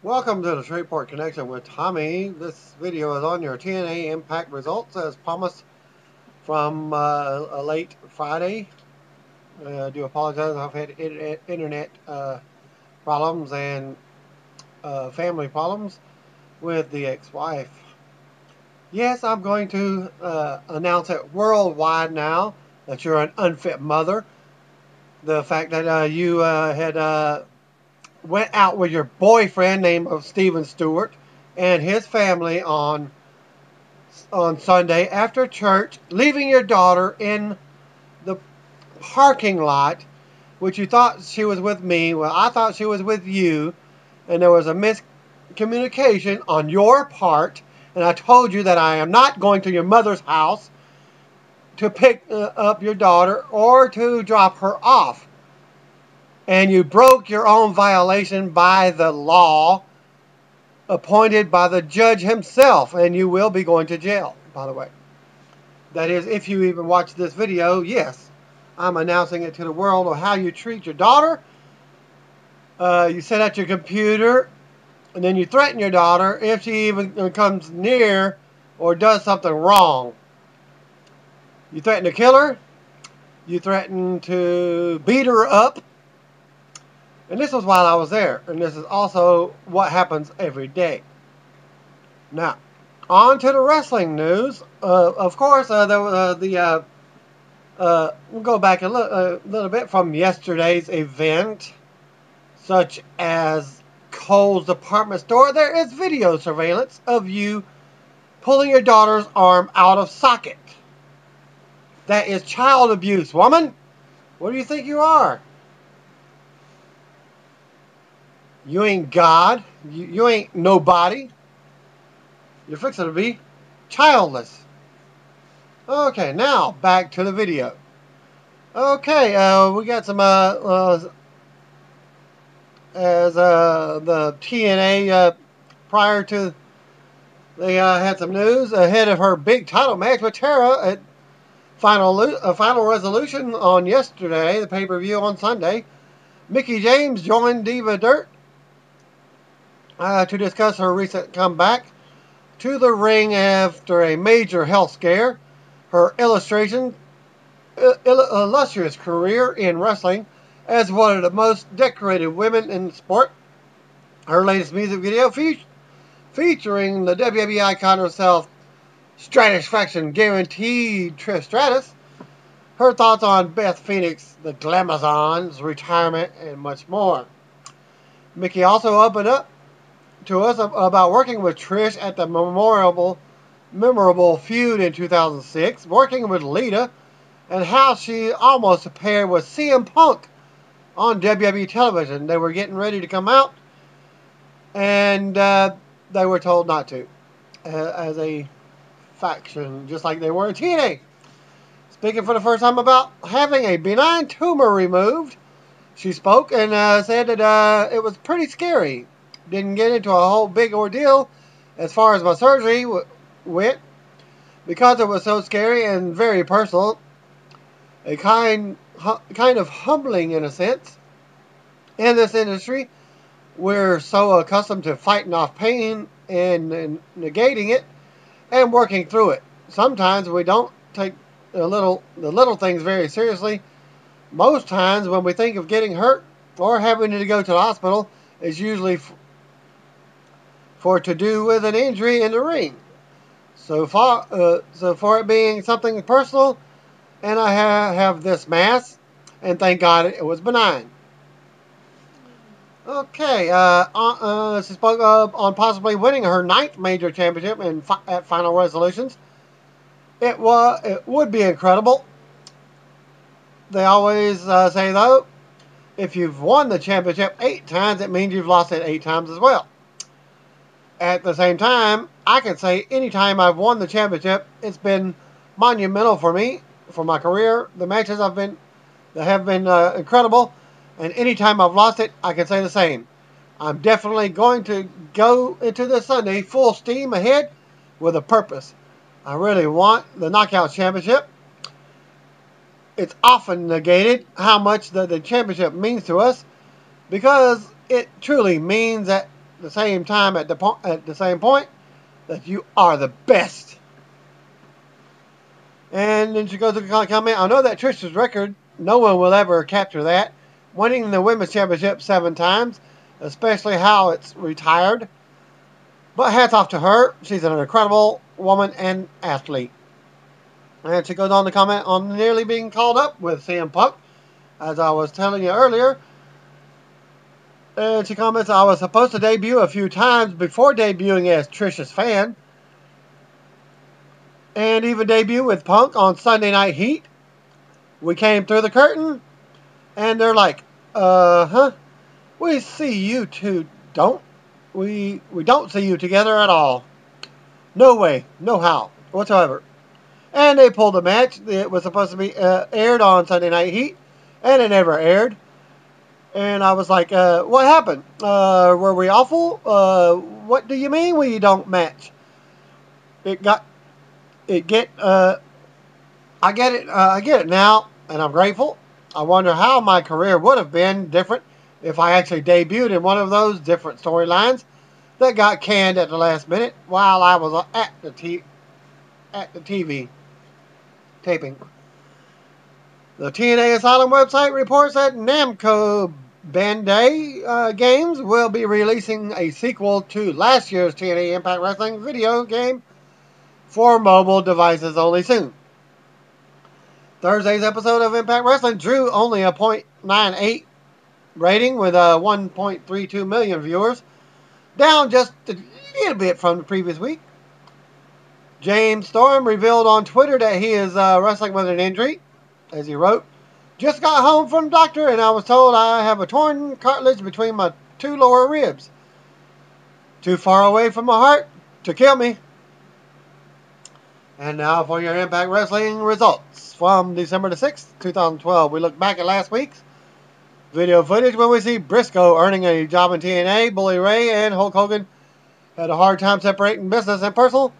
Welcome to the Shreveport Connection with Tommy. This video is on your TNA Impact results as promised from a late Friday. I do apologize. I've had internet problems and family problems with the ex-wife. Yes, I'm going to announce it worldwide now that you're an unfit mother. The fact that you had went out with your boyfriend named Stephen Stewart and his family on Sunday after church, leaving your daughter in the parking lot, which you thought she was with me. Well, I thought she was with you, and there was a miscommunication on your part. And I told you that I am not going to your mother's house to pick up your daughter or to drop her off. And you broke your own violation by the law appointed by the judge himself, and you will be going to jail, by the way. That is, if you even watch this video, yes, I'm announcing it to the world of how you treat your daughter. You sit at your computer, and then you threaten your daughter if she even comes near or does something wrong. You threaten to kill her. You threaten to beat her up. And this was while I was there. And this is also what happens every day. Now, on to the wrestling news. Of course, we'll go back a little bit from yesterday's event, such as Kohl's department store. There is video surveillance of you pulling your daughter's arm out of socket. That is child abuse, woman. What do you think you are? You ain't God. You ain't nobody. You're fixing to be childless. Okay, now back to the video. Okay, we got some the TNA prior to they had some news ahead of her big title match with Tara at final resolution on yesterday, the pay-per-view on Sunday. Mickie James joined Diva Dirt to discuss her recent comeback to the ring after a major health scare, her illustrious career in wrestling as one of the most decorated women in the sport. Her latest music video featuring the WWE icon herself, Stratisfaction Guaranteed Trish Stratus. Her thoughts on Beth Phoenix, the Glamazon's retirement, and much more. Mickie also opened up to us about working with Trish at the memorable feud in 2006, working with Lita, and how she almost paired with CM Punk on WWE television. They were getting ready to come out, and they were told not to, as a faction, just like they were in TNA. Speaking for the first time about having a benign tumor removed, she spoke and said that it was pretty scary. Didn't get into a whole big ordeal as far as my surgery went because it was so scary and very personal. A kind of humbling in a sense. In this industry, we're so accustomed to fighting off pain and negating it and working through it. Sometimes we don't take the little things very seriously. Most times when we think of getting hurt or having to go to the hospital, it's usually for to do with an injury in the ring. So for it being something personal, and I have this mass, and thank God it was benign. Okay, she spoke on possibly winning her 9th major championship at Final Resolutions. It would be incredible. They always say, though, if you've won the championship 8 times, it means you've lost it 8 times as well. At the same time, I can say anytime I've won the championship, it's been monumental for me, for my career. The matches have been incredible. And anytime I've lost it, I can say the same. I'm definitely going to go into this Sunday full steam ahead with a purpose. I really want the Knockout Championship. It's often negated how much the championship means to us because it truly means that the same time at the same point that you are the best. And then she goes to comment, I know that Trish's record, no one will ever capture that. Winning the women's championship 7 times, especially how it's retired. But hats off to her. She's an incredible woman and athlete. And she goes on to comment on nearly being called up with CM Punk, as I was telling you earlier. And she comments, I was supposed to debut a few times before debuting as Trish's fan. And even debut with Punk on Sunday Night Heat. We came through the curtain, and they're like, we see you two don't. We don't see you together at all. No way, no how, whatsoever. And they pulled the match. It was supposed to be aired on Sunday Night Heat, and it never aired. And I was like, what happened? Were we awful? What do you mean we don't match? I get it now, and I'm grateful. I wonder how my career would have been different if I actually debuted in one of those different storylines that got canned at the last minute while I was at the TV taping. The TNA Asylum website reports that Namco Bandai Games will be releasing a sequel to last year's TNA Impact Wrestling video game for mobile devices only soon. Thursday's episode of Impact Wrestling drew only a .98 rating with 1.32 million viewers, down just a little bit from the previous week. James Storm revealed on Twitter that he is wrestling with an injury, as he wrote, just got home from the doctor and I was told I have a torn cartilage between my 2 lower ribs. Too far away from my heart to kill me. And now for your Impact Wrestling results from December the 6th, 2012. We look back at last week's video footage when we see Briscoe earning a job in TNA, Bully Ray and Hulk Hogan had a hard time separating business and personal,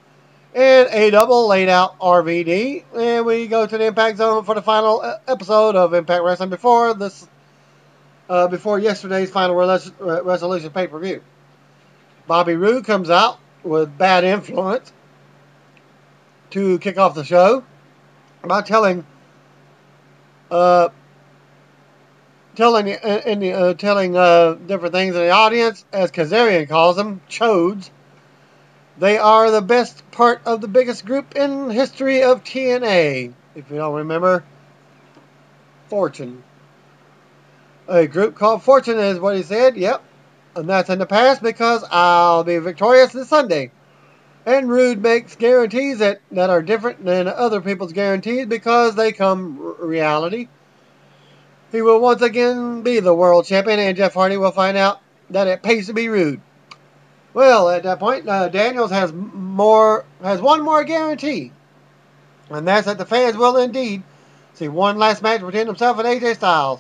and A-Double laid out RVD. And we go to the Impact Zone for the final episode of Impact Wrestling before yesterday's final resolution pay-per-view. Bobby Roode comes out with Bad Influence to kick off the show by telling different things in the audience, as Kazarian calls them, chodes. They are the best part of the biggest group in history of TNA. If you don't remember, Fortune. A group called Fortune is what he said. Yep. And that's in the past because I'll be victorious this Sunday. And Rude makes guarantees that are different than other people's guarantees because they come reality. He will once again be the world champion, and Jeff Hardy will find out that it pays to be rude. Well, at that point, Daniels has one more guarantee, and that's that the fans will indeed see one last match between himself and AJ Styles.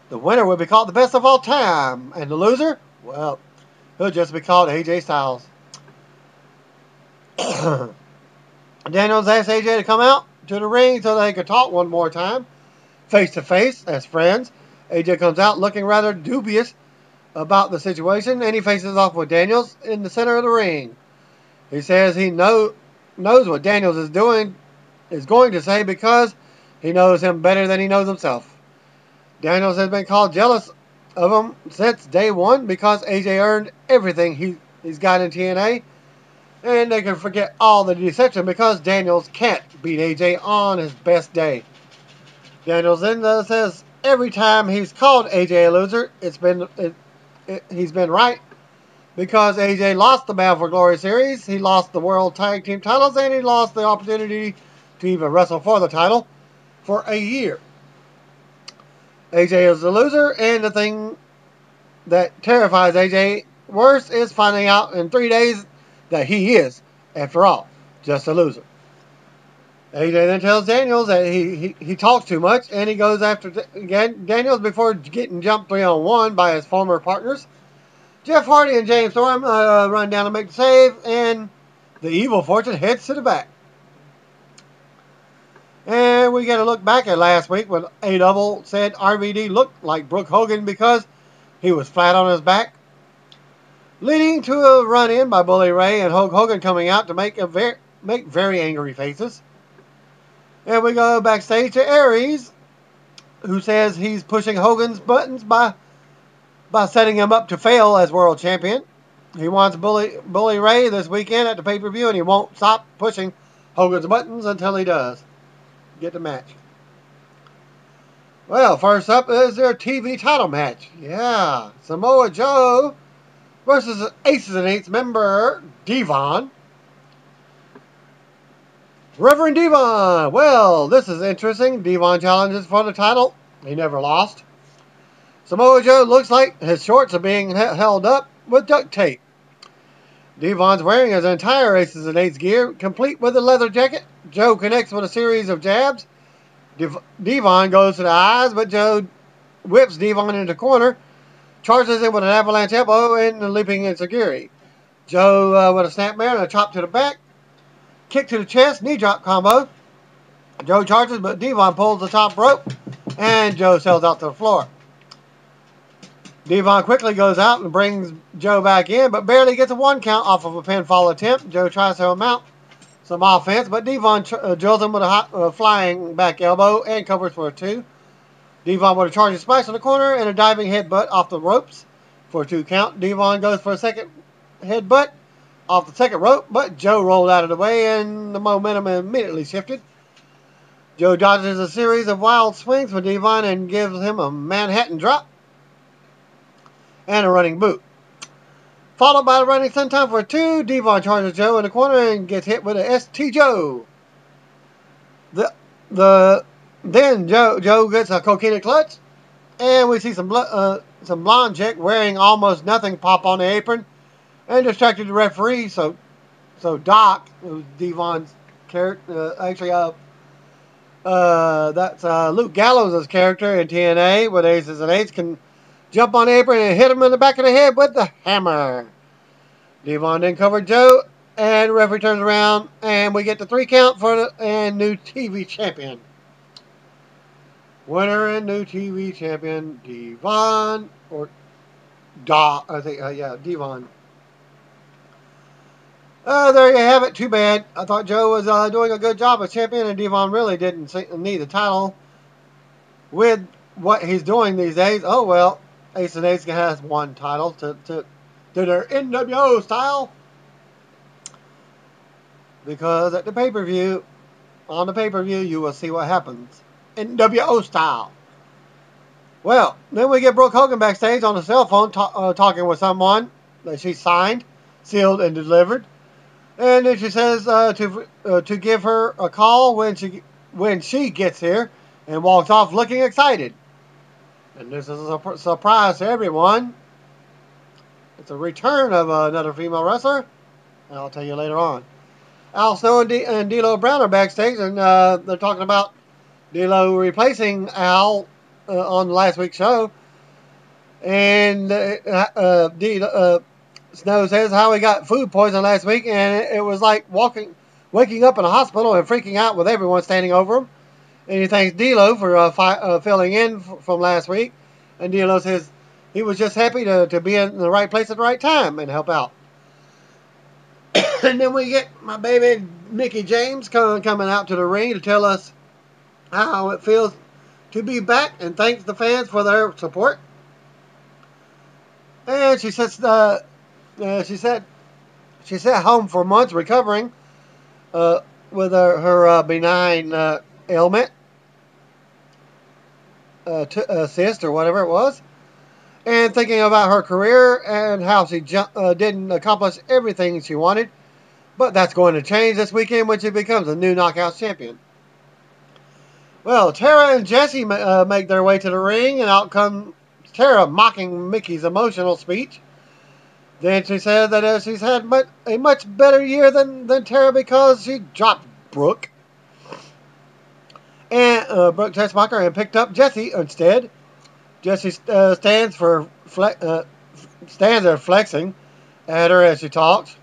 The winner will be called the best of all time, and the loser, well, he'll just be called AJ Styles. Daniels asked AJ to come out to the ring so they could talk one more time, face to face as friends. AJ comes out looking rather dubious about the situation, and he faces off with Daniels in the center of the ring. He says he knows what Daniels is going to say because he knows him better than he knows himself. Daniels has been called jealous of him since day one because AJ earned everything he's got in TNA, and they can forget all the deception because Daniels can't beat AJ on his best day. Daniels then says every time he's called AJ a loser, he's been right because AJ lost the Battle for Glory series, he lost the World Tag Team titles, and he lost the opportunity to even wrestle for the title for a year. AJ is a loser, and the thing that terrifies AJ worse is finding out in 3 days that he is, after all, just a loser. AJ then tells Daniels that he talks too much, and he goes after Daniels before getting jumped 3-on-1 by his former partners. Jeff Hardy and James Storm run down to make the save, and the evil Fortune heads to the back. And we get a look back at last week when A-Double said RVD looked like Brooke Hogan because he was flat on his back leading to a run-in by Bully Ray and Hulk Hogan coming out to make very angry faces. And we go backstage to Aries, who says he's pushing Hogan's buttons by setting him up to fail as world champion. He wants Bully Ray this weekend at the pay-per-view, and he won't stop pushing Hogan's buttons until he does get the match. Well, first up is their TV title match. Yeah, Samoa Joe versus Aces and Eights member Devon. Reverend Devon. Well, this is interesting. Devon challenges for the title. He never lost. Samoa Joe looks like his shorts are being held up with duct tape. Devon's wearing his entire Aces and Eights gear, complete with a leather jacket. Joe connects with a series of jabs. Devon goes to the eyes, but Joe whips Devon into the corner, charges him with an avalanche elbow and a leaping enziguri. Joe with a snapmare and a chop to the back, kick to the chest, knee drop combo. Joe charges, but Devon pulls the top rope, and Joe sails out to the floor. Devon quickly goes out and brings Joe back in, but barely gets a 1 count off of a pinfall attempt. Joe tries to mount some offense, but Devon drills him with a flying back elbow and covers for a 2. Devon with a charging splash in the corner and a diving headbutt off the ropes for a 2 count. Devon goes for a second headbutt off the second rope, but Joe rolled out of the way and the momentum immediately shifted. Joe dodges a series of wild swings for Devon and gives him a Manhattan drop and a running boot. Followed by a running senton for a 2. Devon charges Joe in the corner and gets hit with a ST Joe. Then Joe gets a coquina clutch, and we see some blonde chick wearing almost nothing pop on the apron and distracted the referee. So Doc, who's Devon's character, that's Luke Gallows' character in TNA with Aces and Eights, can jump on the apron and hit him in the back of the head with the hammer. Devon then covered Joe, and referee turns around, and we get the 3 count for the new TV champion. Winner and new TV champion, Devon, or Doc, I think, Devon. There you have it. Too bad. I thought Joe was doing a good job as champion, and Devon really didn't need the title with what he's doing these days. Oh, well, Ace and Ace has 1 title to their NWO style. Because at the pay-per-view, on the pay-per-view, you will see what happens. NWO style. Well, then we get Brooke Hogan backstage on the cell phone talking with someone that she signed, sealed, and delivered. And then she says to give her a call when she gets here, and walks off looking excited. And this is a surprise to everyone. It's a return of another female wrestler. And I'll tell you later on. Al Snow and D'Lo Brown are backstage, and they're talking about D'Lo replacing Al on last week's show. And Snow says how he got food poisoning last week, and it was like waking up in a hospital and freaking out with everyone standing over him. And he thanks D'Lo for filling in from last week. And D'Lo says he was just happy to be in the right place at the right time and help out. And then we get my baby Mickie James coming out to the ring to tell us how it feels to be back and thanks the fans for their support. And she says she sat home for months recovering with her benign ailment, cyst or whatever it was, and thinking about her career and how she didn't accomplish everything she wanted. But that's going to change this weekend when she becomes a new Knockouts champion. Well, Tara and Jesse make their way to the ring, and out comes Tara mocking Mickie's emotional speech. Then she said that she's had a much better year than Tara because she dropped Brooke. And Brooke Tessmacher and picked up Jesse instead. Jesse stands there flexing at her as she talks.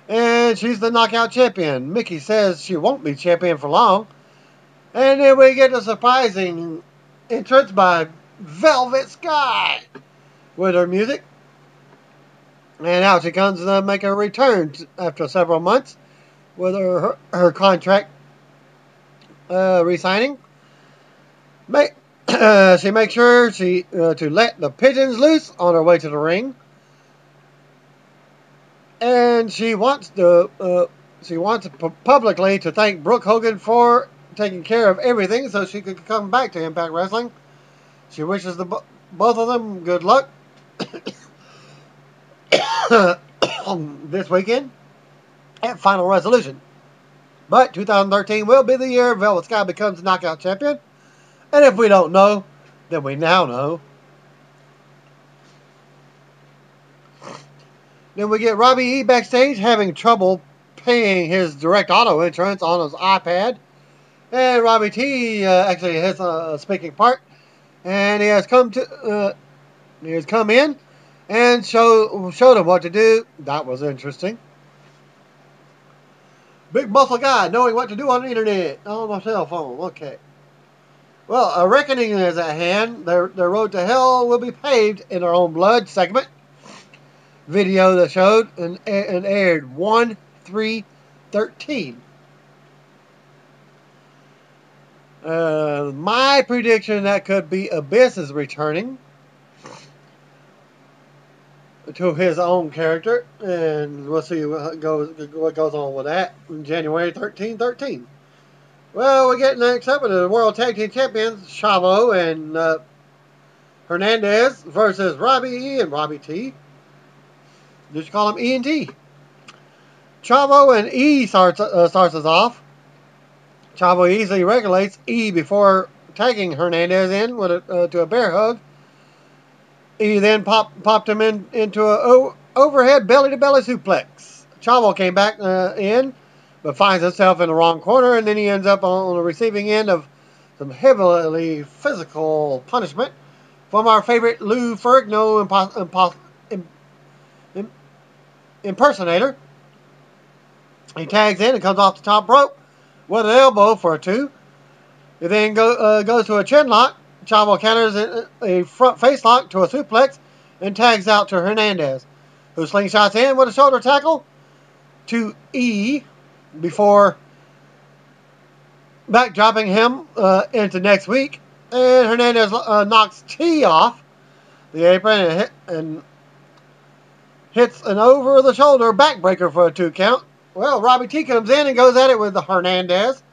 And she's the knockout champion. Mickie says she won't be champion for long. And then we get a surprising entrance by Velvet Sky with her music. And now she comes to make a return after several months with her contract resigning. She makes sure to let the pigeons loose on her way to the ring, and she wants publicly to thank Brooke Hogan for taking care of everything so she could come back to Impact Wrestling. She wishes both of them good luck this weekend at Final Resolution. But 2013 will be the year Velvet Sky becomes Knockout Champion. And if we don't know, then we now know. Then we get Robbie E backstage having trouble paying his direct auto insurance on his iPad. And Robbie T actually has a speaking part. And he has come in and showed him what to do. That was interesting. Big muscle guy knowing what to do on the internet. On my cell phone. Okay. Well, a reckoning is at hand. Their road to hell will be paved in their own blood segment. Video that showed and aired 1/3/13. My prediction that could be Abyss is returning to his own character, and we'll see what goes on with that in January 13/13. Well, we're getting next up with the World Tag Team Champions, Chavo and Hernandez versus Robbie E and Robbie T. Just call him E and T. Chavo and E starts us off. Chavo easily regulates E before tagging Hernandez in to a bear hug. E then popped him into a overhead belly-to-belly suplex. Chavo came back in, but finds himself in the wrong corner, and then he ends up on the receiving end of some heavily physical punishment from our favorite Lou Ferrigno impersonator. He tags in and comes off the top rope with an elbow for a 2. He then goes to a chin lock. Chavo counters a front face lock to a suplex and tags out to Hernandez, who slingshots in with a shoulder tackle to E before backdropping him into next week. And Hernandez knocks T off the apron and hits an over-the-shoulder backbreaker for a 2 count. Well, Robbie T comes in and goes at it with the Hernandez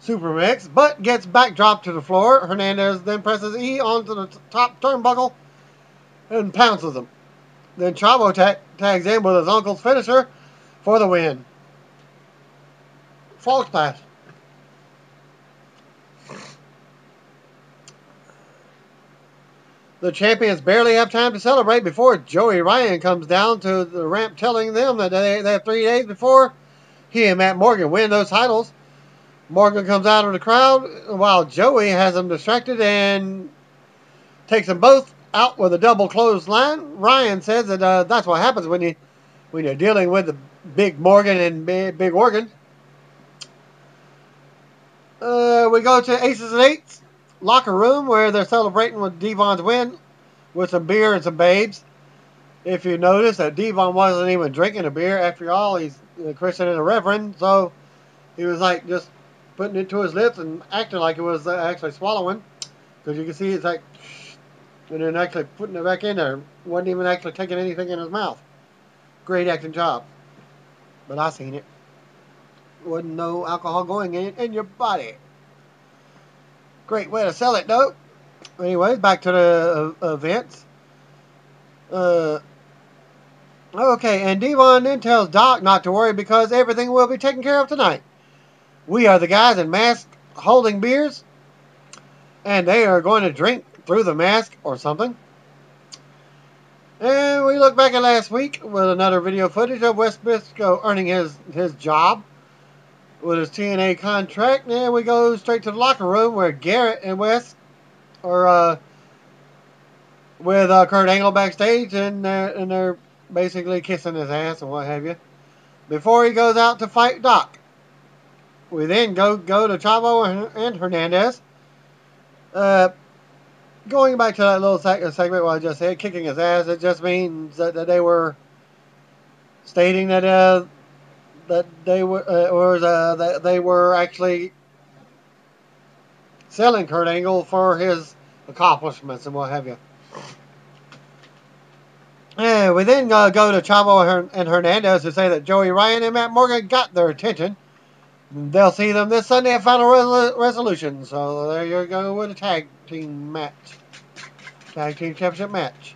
Supermix, but gets backdropped to the floor. Hernandez then presses E onto the top turnbuckle and pounces him. Then Chavo tags in with his uncle's finisher for the win. Frog splash. The champions barely have time to celebrate before Joey Ryan comes down to the ramp telling them that they have 3 days before he and Matt Morgan win those titles. Morgan comes out of the crowd while Joey has them distracted and takes them both out with a double clothesline. Ryan says that that's what happens when you're dealing with the big Morgan and big Organ. We go to Aces and Eights locker room where they're celebrating with Devon's win with some beer and some babes. If you notice that Devon wasn't even drinking a beer. After all, he's a Christian and a reverend, so he was like just putting it to his lips and acting like it was actually swallowing, because you can see it's like, and then actually putting it back in there. Wasn't even actually taking anything in his mouth. Great acting job. But I seen it. Wasn't no alcohol going in your body. Great way to sell it, though. Anyways, back to the events. Okay, and Devon then tells Doc not to worry because everything will be taken care of tonight. We are the guys in masks holding beers, and they are going to drink through the mask or something. And we look back at last week with another video footage of Wes Briscoe earning his job with his TNA contract. And we go straight to the locker room where Garrett and Wes are with Kurt Angle backstage, and they're basically kissing his ass and what have you before he goes out to fight Doc. We then go to Chavo and Hernandez. Going back to that little segment what I just said, kicking his ass, it just means that they were stating that that they were actually selling Kurt Angle for his accomplishments and what have you. And we then go to Chavo and Hernandez to say that Joey Ryan and Matt Morgan got their attention. They'll see them this Sunday at Final Resolution. So there you go with a tag team match. Tag team championship match.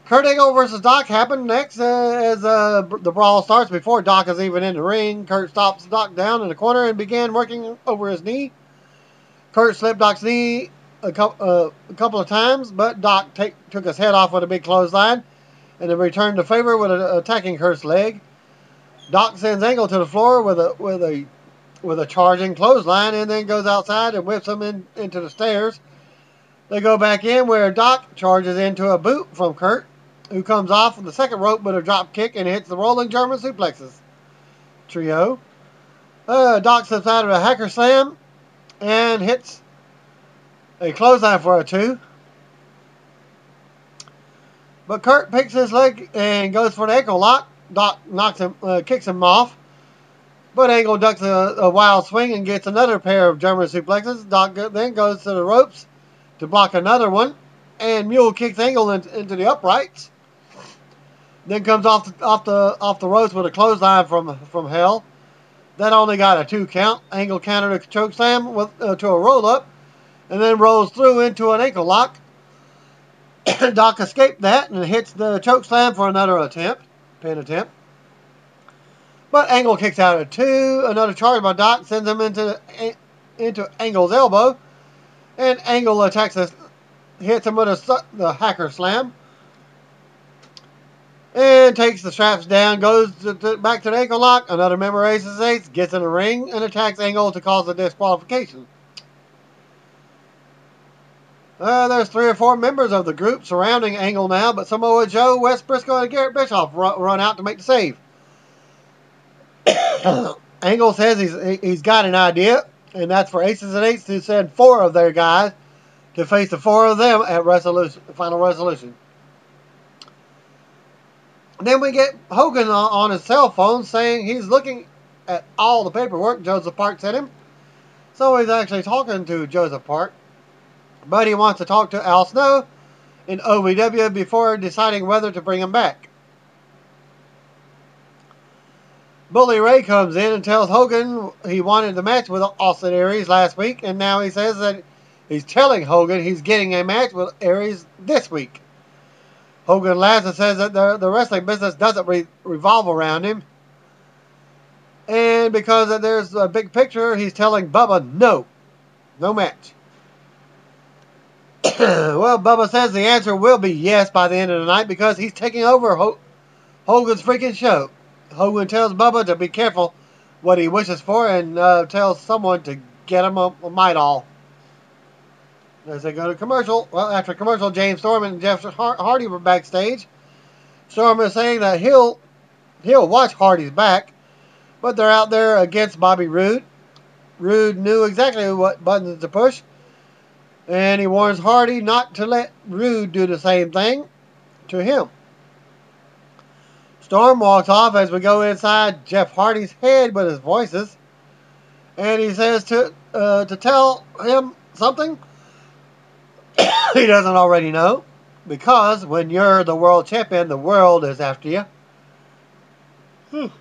Kurt Angle versus Doc happened next as the brawl starts. Before Doc is even in the ring, Kurt stops Doc down in the corner and began working over his knee. Kurt slipped Doc's knee a couple of times, but Doc took his head off with a big clothesline and then returned the favor with attacking Kurt's leg. Doc sends Angle to the floor with a charging clothesline and then goes outside and whips him into the stairs. They go back in where Doc charges into a boot from Kurt, who comes off the second rope with a drop kick and hits the rolling German suplexes trio. Doc slips out of a hacker slam and hits a clothesline for a 2. But Kurt picks his leg and goes for the ankle lock. Doc kicks him off. But Angle ducks a wild swing and gets another pair of German suplexes. Doc then goes to the ropes to block another one, and Mule kicks Angle into the uprights. Then comes off the ropes with a clothesline from hell. That only got a 2 count. Angle countered a choke slam to a roll up, and then rolls through into an ankle lock. Doc escaped that and hits the choke slam for another pin attempt. But Angle kicks out at 2. Another charge by Doc sends him into Angle's elbow, and Angle hits him with the hacker slam, and takes the straps down. Goes back to the ankle lock. Another member aces ace, gets in the ring and attacks Angle to cause a disqualification. There's 3 or 4 members of the group surrounding Angle now, but Samoa Joe, Wes Briscoe, and Garrett Bischoff run out to make the save. Angle says he's got an idea, and that's for Aces and Eights to send 4 of their guys to face the 4 of them at Final Resolution. Then we get Hogan on his cell phone saying he's looking at all the paperwork Joseph Park sent him. So he's actually talking to Joseph Park, but he wants to talk to Al Snow in OVW before deciding whether to bring him back. Bully Ray comes in and tells Hogan he wanted the match with Austin Aries last week, and now he says that he's telling Hogan he's getting a match with Aries this week. Hogan laughs and says that the wrestling business doesn't revolve around him, and because there's a big picture, he's telling Bubba no match. Well, Bubba says the answer will be yes by the end of the night because he's taking over Hogan's freaking show. Hogan tells Bubba to be careful what he wishes for and tells someone to get him a Midol. As they go to commercial, well, after commercial, James Storm and Jeff Hardy were backstage. Storm is saying that he'll watch Hardy's back, but they're out there against Bobby Roode. Roode knew exactly what buttons to push, and he warns Hardy not to let Roode do the same thing to him. Storm walks off as we go inside Jeff Hardy's head with his voices, and he says to tell him something he doesn't already know, because when you're the world champion, the world is after you. And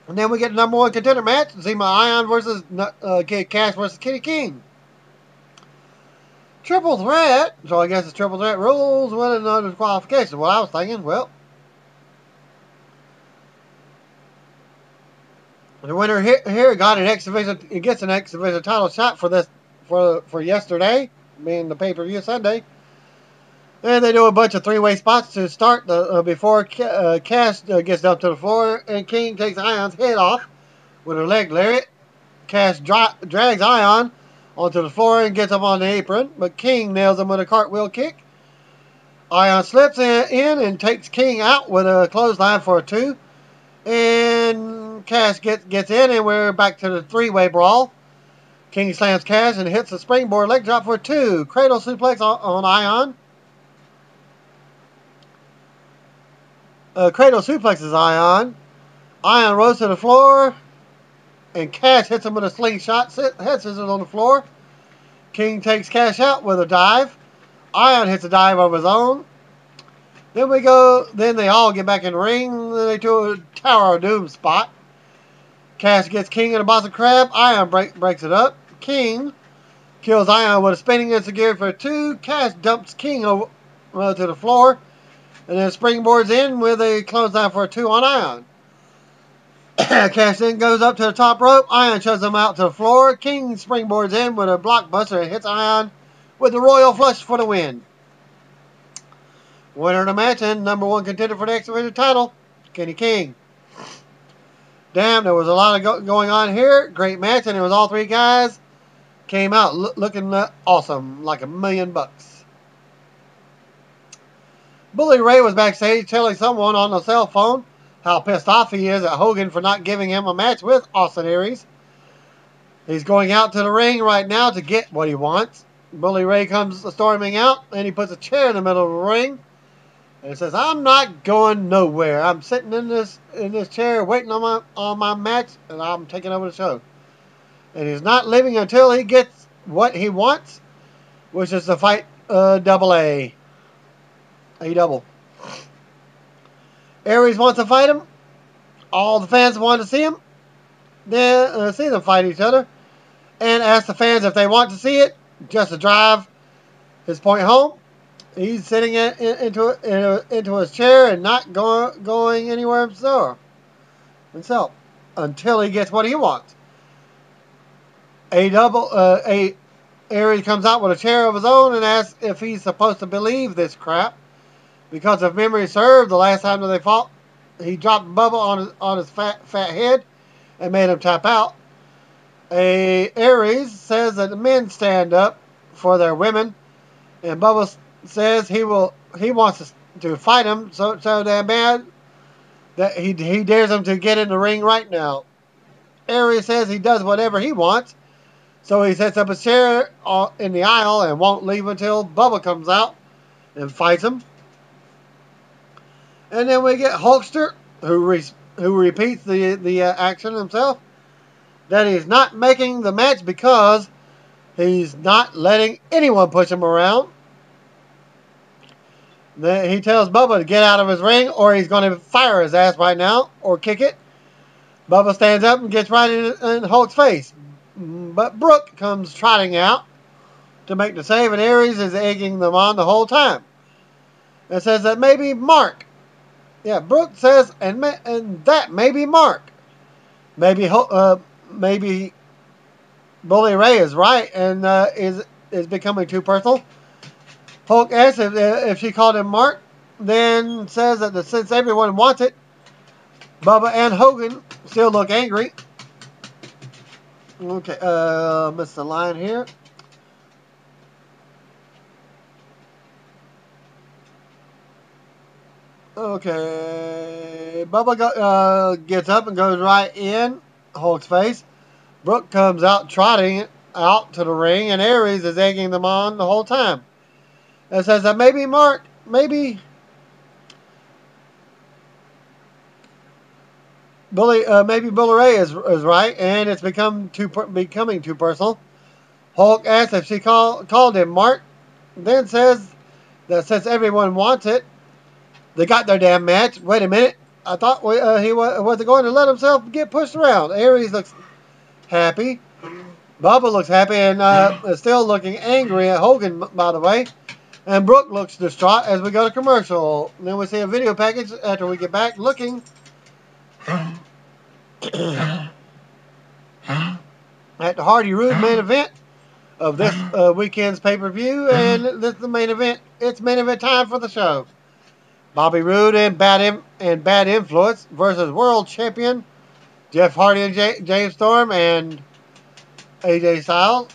then we get the number 1 contender match, Zema Ion versus Kid Cash versus Kenny King. Triple threat, so I guess it's triple threat rules with another disqualification. What I was thinking, well, the winner here got an X Division. It gets an X Division title shot for yesterday, being the pay-per-view Sunday. And they do a bunch of 3-way spots to start before Cash gets up to the floor, and King takes Ion's head off with her leg lariat. Cash drags Ion onto the floor and gets up on the apron, but King nails him with a cartwheel kick. Ion slips in and takes King out with a clothesline for a 2. And Cash gets in, and we're back to the 3-way brawl. King slams Cash and hits a springboard leg drop for 2. Cradle suplex on Ion. Cradle suplexes Ion. Ion rolls to the floor, and Cash hits him with a slingshot. Head scissors on the floor. King takes Cash out with a dive. Ion hits a dive of his own. Then they all get back in the ring. Then they do a Tower of Doom spot. Cash gets King in a Boston Crab. Ion breaks it up. King kills Ion with a spinning enzuigiri for 2. Cash dumps King over to the floor. And then springboards in with a clothesline for a 2 on Ion. Cash then goes up to the top rope. Ion shoves him out to the floor. King springboards in with a blockbuster and hits Ion with the Royal Flush for the win. Winner of the match and #1 contender for the X Division title, Kenny King. Damn, there was a lot of going on here. Great match, and it was all 3 guys came out looking awesome, like $1,000,000. Bully Ray was backstage telling someone on the cell phone how pissed off he is at Hogan for not giving him a match with Austin Aries. He's going out to the ring right now to get what he wants. Bully Ray comes storming out, and he puts a chair in the middle of the ring. And he says, "I'm not going nowhere. I'm sitting in this chair waiting on my match, and I'm taking over the show." And he's not leaving until he gets what he wants, which is to fight Double A. A-double. Aries wants to fight him. All the fans want to see him. Then see them fight each other, and ask the fans if they want to see it, just to drive his point home. He's sitting into his chair and not going anywhere himself until he gets what he wants. Aries comes out with a chair of his own and asks if he's supposed to believe this crap, because if memory serves, the last time that they fought, he dropped Bubba on his fat head and made him tap out. Aries says that the men stand up for their women, and Bubba says he wants to fight him so damn bad that he dares him to get in the ring right now. Aries says he does whatever he wants, so he sets up a chair in the aisle and won't leave until Bubba comes out and fights him. And then we get Hulkster, who repeats the action himself, that he's not making the match because he's not letting anyone push him around. Then he tells Bubba to get out of his ring or he's going to fire his ass right now or kick it. Bubba stands up and gets right in Hulk's face. But Brooke comes trotting out to make the save, and Aries is egging them on the whole time. It says that maybe Mark. Yeah, Brooke says, and that maybe Mark. Maybe Bully Ray is right and is becoming too personal. Hulk asks if she called him Mark, then says that since everyone wants it, Bubba and Hogan still look angry. Okay, missed the line here. Okay, Bubba gets up and goes right in Hulk's face. Brooke comes out trotting out to the ring, and Aries is egging them on the whole time. It says that maybe Mark, maybe Bully Ray is right, and it's becoming too personal. Hulk asks if she called him Mark, then says that since everyone wants it, they got their damn match. Wait a minute, I thought he wasn't going to let himself get pushed around. Aries looks happy. Bubba looks happy and is still looking angry at Hogan, by the way. And Brooke looks distraught as we go to commercial. And then we see a video package after we get back looking at the Hardy Rude main event of this weekend's pay-per-view. And this is the main event. It's main event time for the show. Bobby Roode and Bad Influence versus World Champion Jeff Hardy and James Storm and AJ Styles.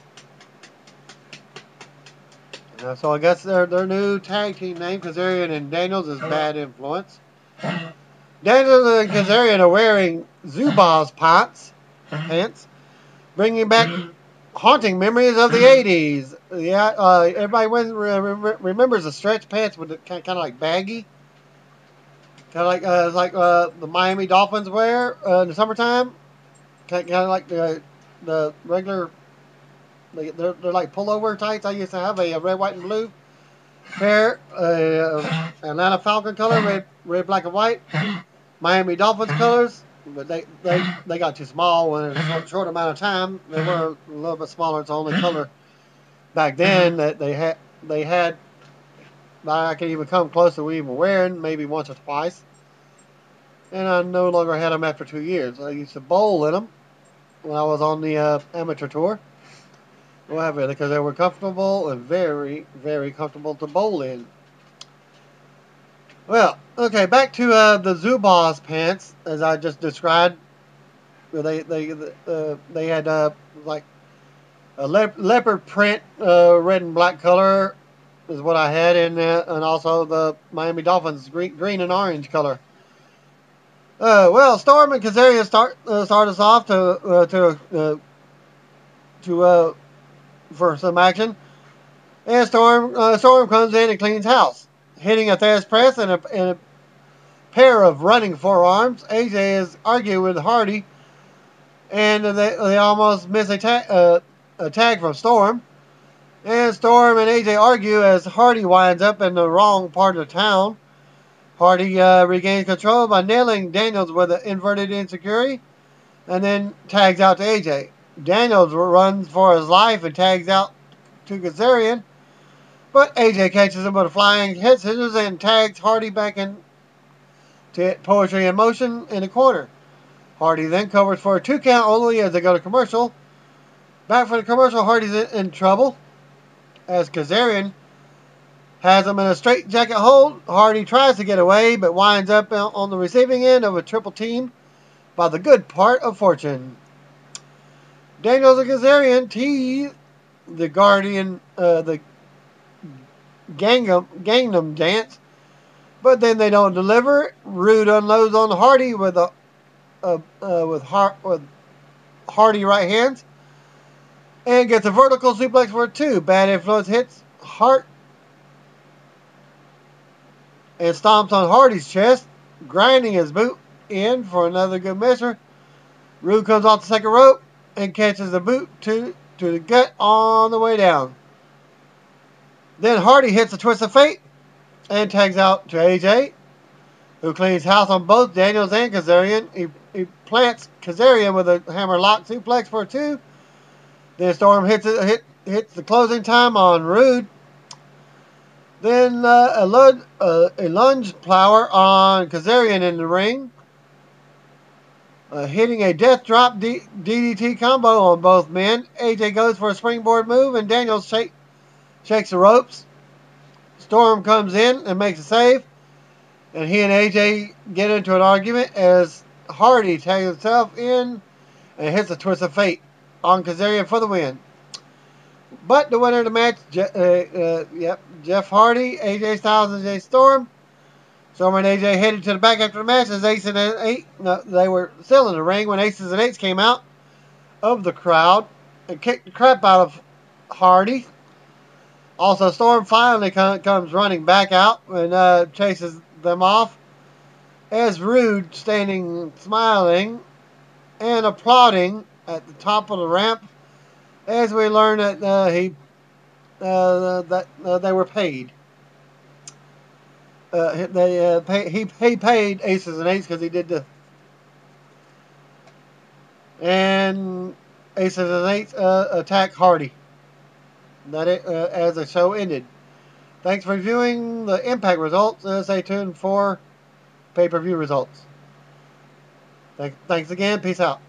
So I guess their new tag team name, Kazarian and Daniels, is Bad Influence. Daniels and Kazarian are wearing Zubaz pants, bringing back haunting memories of the 80s. Everybody remembers the stretch pants with kind of like baggy. Kind of like the Miami Dolphins wear in the summertime. Kind of like the regular. They're like pullover tights. I used to have a red, white, and blue pair. Atlanta Falcon color, red, black, and white. Miami Dolphins colors, but they got too small in a short amount of time. They were a little bit smaller. It's the only color back then that they had that I could even come close to even wearing, maybe once or twice. And I no longer had them after 2 years. I used to bowl in them when I was on the amateur tour. Whatever, because they were comfortable and very, very comfortable to bowl in. Well, okay, back to the Zubaz pants, as I just described. They had like a leopard print, red and black color is what I had, and also the Miami Dolphins green and orange color. Well, Storm and Kazarian start us off for some action, and Storm comes in and cleans house, hitting a fast press and a pair of running forearms. AJ is arguing with Hardy, and they almost miss a tag from Storm. And Storm and AJ argue as Hardy winds up in the wrong part of town. Hardy regains control by nailing Daniels with an inverted insecurity, and then tags out to AJ. Daniels runs for his life and tags out to Kazarian, but AJ catches him with a flying head scissors and tags Hardy back in to Poetry in Motion in the corner. Hardy then covers for a 2 count only as they go to commercial. Back for the commercial, Hardy's in trouble as Kazarian has him in a straitjacket hold. Hardy tries to get away, but winds up on the receiving end of a triple team by the good part of fortune. Daniels and Kazarian tease the the Gangnam dance, but then they don't deliver. Rude unloads on Hardy with Hardy right hands and gets a vertical suplex for 2. Bad Influence hits Hart and stomps on Hardy's chest, grinding his boot in for another good measure. Rude comes off the second rope and catches the boot to the gut on the way down. Then Hardy hits a twist of fate and tags out to AJ, who cleans house on both Daniels and Kazarian. He plants Kazarian with a hammerlock suplex for 2. Then Storm hits the closing time on Rude. Then a lunge plower on Kazarian in the ring. Hitting a death drop DDT combo on both men. AJ goes for a springboard move and Daniels shakes the ropes. Storm comes in and makes a save. And he and AJ get into an argument as Hardy tags himself in and hits a twist of fate on Kazarian for the win. But the winner of the match, Jeff Hardy, AJ Styles, and Jay Storm. Storm and AJ headed to the back after the match as Aces and Eight. No, they were still in the ring when Aces and Eights came out of the crowd and kicked the crap out of Hardy. Also, Storm finally comes running back out and chases them off as Rude standing smiling and applauding at the top of the ramp as we learn that they were paid. He paid Aces and Eights because he did and Aces and Eights attack Hardy. As the show ended. Thanks for viewing the Impact results. Stay tuned for pay-per-view results. Thanks again. Peace out.